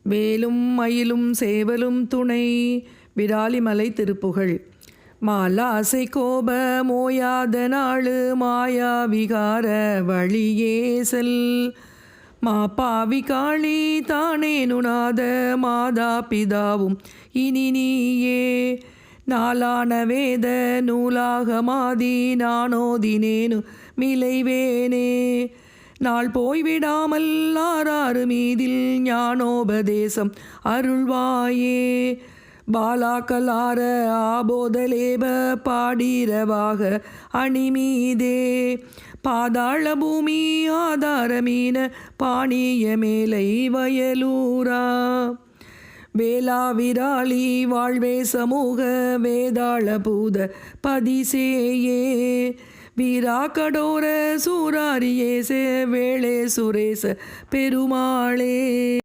வேலும் மயிலும் சேவலும் துணை. விராலிமலை திருப்புகழ். மாலாசை கோப மோயாத நாளு மாயா விகார வழியே செல். மாப்பாவி காளி தானே நுணாத மாதா பிதாவும் இனி நீயே. நாளான வேத நூலாக மாதி நானோதினேனு மிளைவேனே. நாள் போய்விடாமல் ஆறாறு மீதில் ஞானோபதேசம் அருள்வாயே. பாலாக்கலார ஆபோதலேப பாடீரவாக அணிமீதே. பாதாள பூமி ஆதாரமீன பாணிய மேலை வயலூரா. வேளா விராலி வாழ்வே சமூக வேதாள பூத பதிசேயே. வீரா கடோர சூராரியேச வேளே சுரேச பெருமாளே.